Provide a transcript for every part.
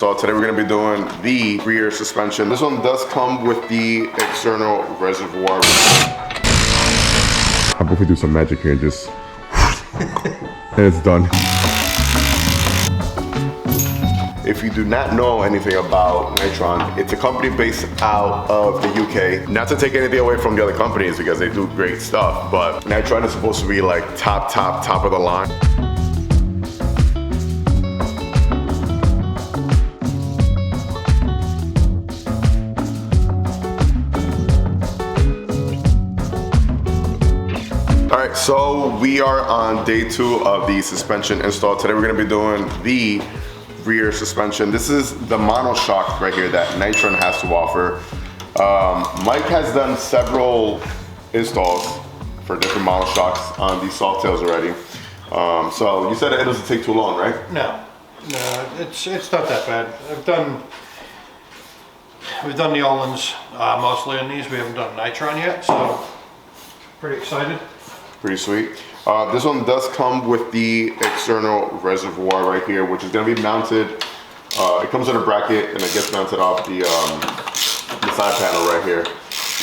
So today we're going to be doing the rear suspension. This one does come with the external reservoir. How about we do some magic here and just and it's done. If you do not know anything about Nitron, it's a company based out of the UK. Not to take anything away from the other companies because they do great stuff, but Nitron is supposed to be like top of the line. Alright, so we are on day 2 of the suspension install. Today we're going to be doing the rear suspension. This is the monoshock right here that Nitron has to offer. Mike has done several installs for different monoshocks on these softails already. So you said it doesn't take too long, right? No, it's not that bad. We've done the Olins mostly on these. We haven't done Nitron yet, so pretty excited. Pretty sweet. This one does come with the external reservoir right here, which is going to be mounted. It comes in a bracket and it gets mounted off the side panel right here.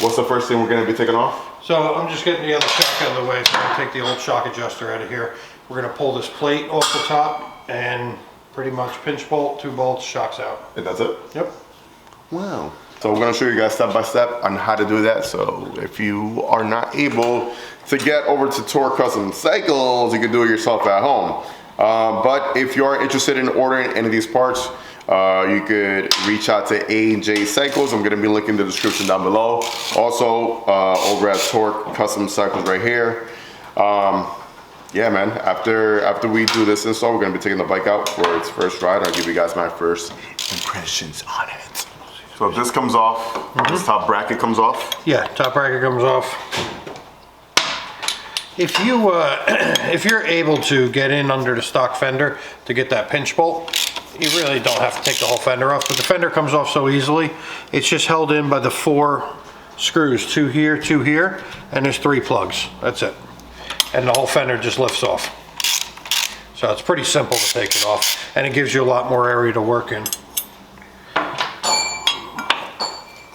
What's the first thing we're going to be taking off? So I'm just getting the other shock out of the way. So I'm going to take the old shock adjuster out of here. We're going to pull this plate off the top and pretty much pinch bolt, 2 bolts, shock's out. And that's it? Yep. Wow. So we're going to show you guys step by step on how to do that. So if you are not able to get over to Torquecustomcycles, you can do it yourself at home. But if you are interested in ordering any of these parts, you could reach out to A&J Cycles. I'm going to be linking in the description down below. Also over at Torquecustomcycles right here. Yeah, man, after we do this install, we're going to be taking the bike out for its first ride. I'll give you guys my first impressions on it. So if this comes off, this top bracket comes off? Yeah, top bracket comes off. If you're able to get in under the stock fender to get that pinch bolt, you really don't have to take the whole fender off, but the fender comes off so easily. It's just held in by the 4 screws, 2 here, 2 here, and there's 3 plugs. That's it. And the whole fender just lifts off. So it's pretty simple to take it off, and it gives you a lot more area to work in.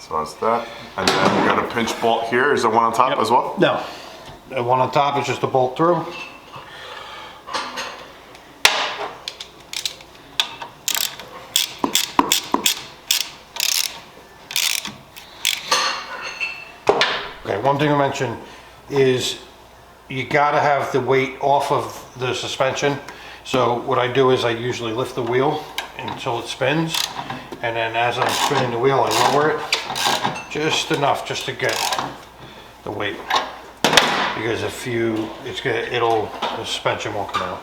So that's that. And then we got a pinch bolt here. Is there one on top as well? No. The one on top is just a bolt through. Okay, one thing to mention is you gotta have the weight off of the suspension. So what I do is I usually lift the wheel until it spins, and then as I'm spinning the wheel I lower it just enough just to get the weight. Because if the suspension won't come out.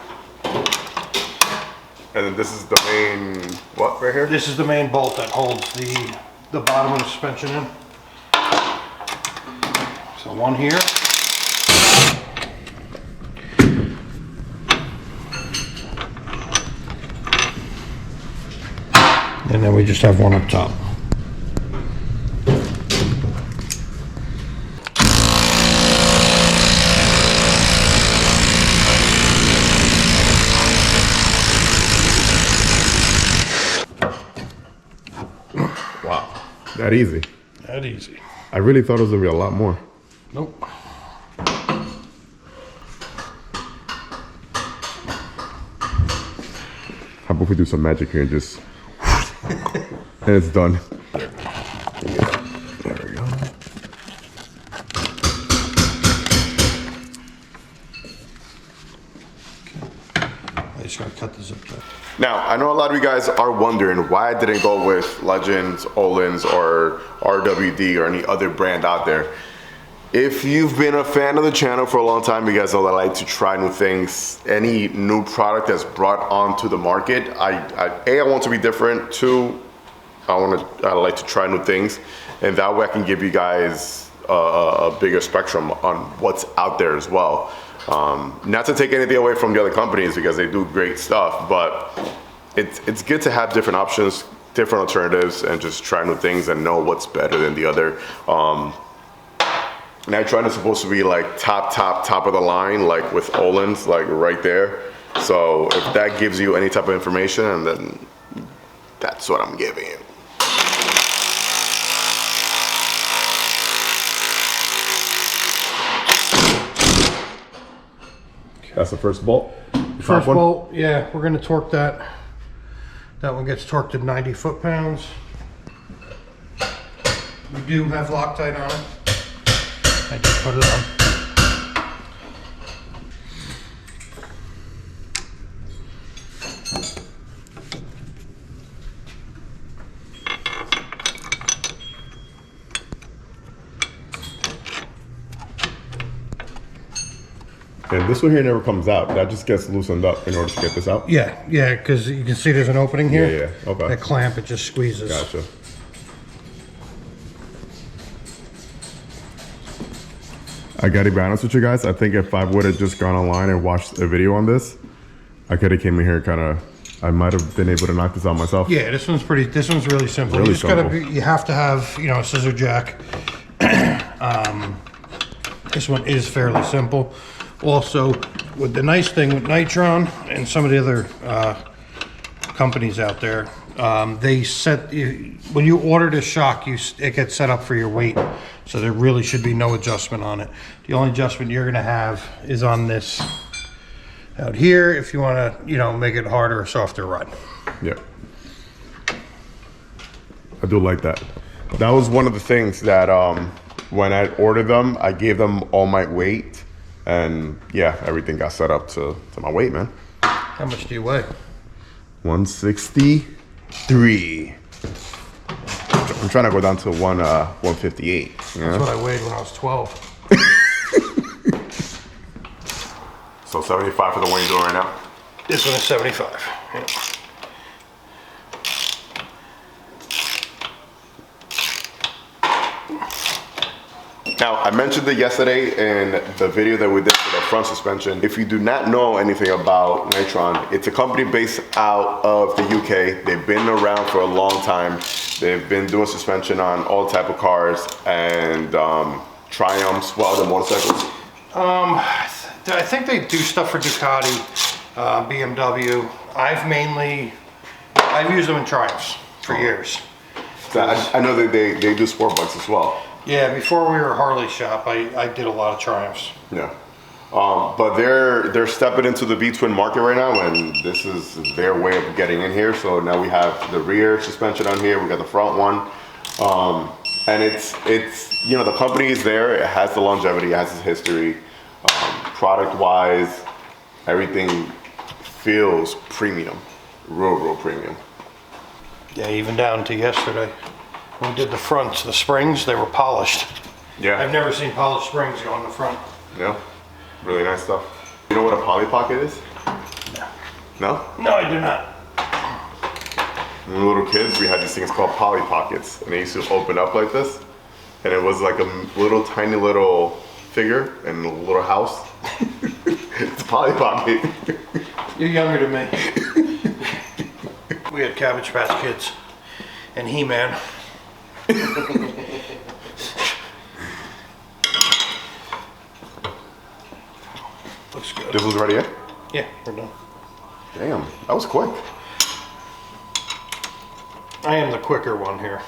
And then this is the main, what, right here? This is the main bolt that holds the bottom of the suspension in. So one here. And then we just have one up top. Wow, that easy. That easy. I really thought it was gonna be a lot more. Nope. How about we do some magic here and just and it's done. There we go. I just gotta cut the zip tie. Now, I know a lot of you guys are wondering why I didn't go with Legends, Olins, or RWD or any other brand out there. If you've been a fan of the channel for a long time, you guys know that I like to try new things. Any new product that's brought onto the market, I want to be different. 2, I like to try new things, and that way I can give you guys a bigger spectrum on what's out there as well. Not to take anything away from the other companies because they do great stuff, but it's good to have different options, different alternatives, and just try new things and know what's better than the other. Nitron is supposed to be like top of the line, like with Olins, like right there. So if that gives you any type of information, and then That's what I'm giving you. That's the first bolt? First bolt, yeah, we're gonna torque that. That one gets torqued at 90 foot-pounds. We do have Loctite on it. I just put it on. And this one here never comes out. That just gets loosened up in order to get this out? Yeah, because you can see there's an opening here. Yeah, yeah, okay. That clamp, it just squeezes. Gotcha. I gotta be honest with you guys. I think if I would have just gone online and watched a video on this, I could have came in here I might have been able to knock this out myself. Yeah, this one's really simple. Really you just simple. you have to have, a scissor jack. This one is fairly simple. Also, with the nice thing with Nitron and some of the other companies out there, they set, when you order the shock, it gets set up for your weight. So there really should be no adjustment on it. The only adjustment you're gonna have is on this out here if you wanna, make it harder or softer ride. Yeah. I do like that. That was one of the things that when I ordered them, I gave them all my weight. And yeah, everything got set up to my weight, man. How much do you weigh? 163. I'm trying to go down to 158. That's what I weighed when I was 12. So 75 for the one you're doing right now? This one is 75. Yeah. Now, I mentioned it yesterday in the video that we did for the front suspension. If you do not know anything about Nitron, it's a company based out of the UK. They've been around for a long time. They've been doing suspension on all type of cars and Triumphs, well, the motorcycles. I think they do stuff for Ducati, BMW. I've used them in Triumphs for years. I know that they do sport bikes as well. Yeah, before we were a Harley shop, I did a lot of Triumphs. Yeah. But they're stepping into the V-twin market right now, and this is their way of getting in here. So now we have the rear suspension on here, we got the front one. And it's the company is there, it has the longevity, it has its history. Product-wise, everything feels premium, real premium. Yeah, even down to yesterday. When we did the fronts, the springs, they were polished. Yeah. I've never seen polished springs go on the front. Yeah, really nice stuff. You know what a poly pocket is? No. No? No, I do not. When we were little kids, we had these things called poly pockets, and they used to open up like this, and it was like a tiny little figure in a little house. It's a poly pocket. You're younger than me. We had Cabbage Patch Kids and He-Man. Looks good. This was ready yet? Yeah, we're done. Damn, that was quick. I am the quicker one here.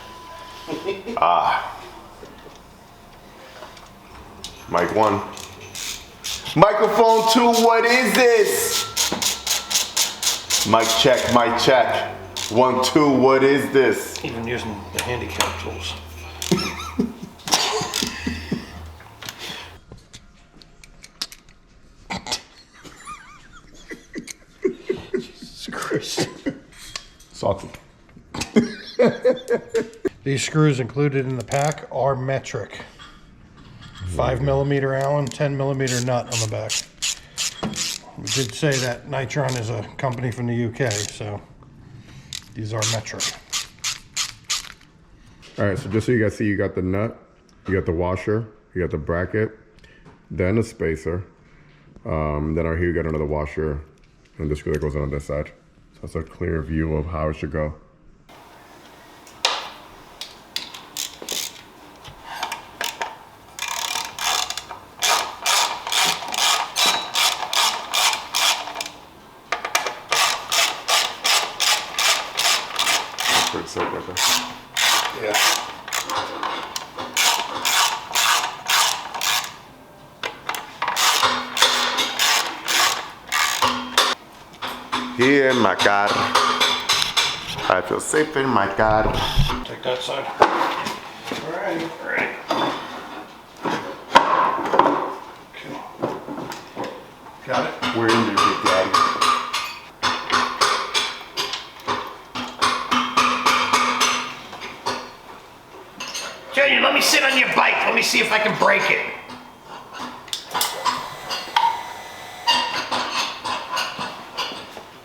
Mic 1. Microphone 2, what is this? Mic check, mic check. 1, 2, what is this? Even using the handicap tools. Jesus Christ. Salty. These screws included in the pack are metric. 5mm Allen, 10mm nut on the back. We did say that Nitron is a company from the UK, so these are metric. All right, so just so you guys see, you got the nut, you got the washer, you got the bracket, then a spacer. Then out here you got another washer, and the screw that goes on this side. So that's a clear view of how it should go. soak right there. Yeah. Here in my car. I feel safe in my car. Take that side. All right, all right. Okay. Got it? We're in there, big daddy. Junior, let me sit on your bike. Let me see if I can break it.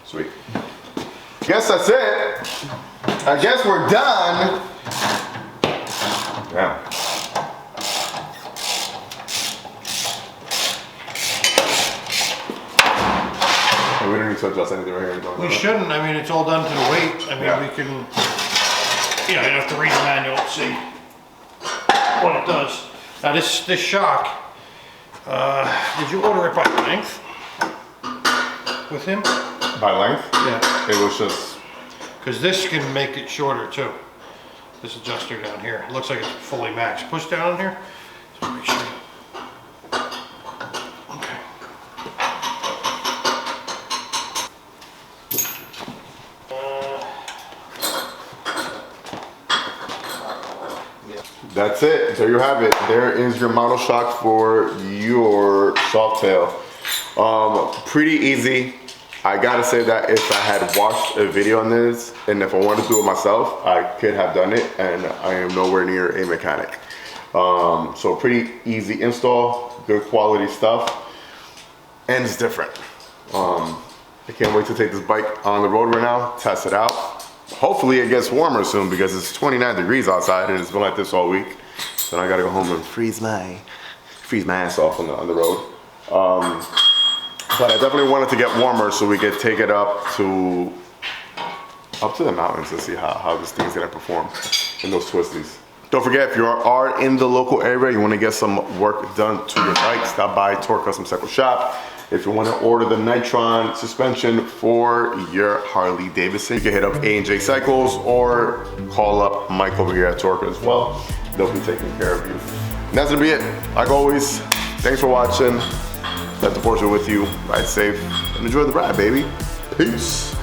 Sweet. Guess that's it. I guess we're done. Yeah. We don't need to adjust anything right here. We shouldn't. I mean, it's all done to the weight. I mean, Yeah. we can, you know, you have to read the manual and see what it does. Now, this shock, did you order it by length with him? By length? Yeah. It was just... Because this can make it shorter too. This adjuster down here. It looks like it's fully maxed. Push down on here. So make sure. Okay. That's it. There you have it. There is your mono shock for your softail. Pretty easy. I gotta say that if I had watched a video on this and if I wanted to do it myself, I could have done it, and I am nowhere near a mechanic. So pretty easy install, good quality stuff, and it's different. I can't wait to take this bike on the road right now, test it out. Hopefully it gets warmer soon because it's 29 degrees outside and it's been like this all week. So I gotta go home and freeze my ass off on the road. But I definitely wanted to get warmer so we could take it up to the mountains and see how this thing's gonna perform in those twisties. Don't forget, if you are in the local area, you wanna get some work done to your bike, stop by Torquecustomcycles shop. If you wanna order the Nitron suspension for your Harley Davidson, you can hit up A&J Cycles or call up Mike over here at Torque as well. They'll be taking care of you. And that's gonna be it. Like always, thanks for watching. Let the force be with you. Ride safe and enjoy the ride, baby. Peace.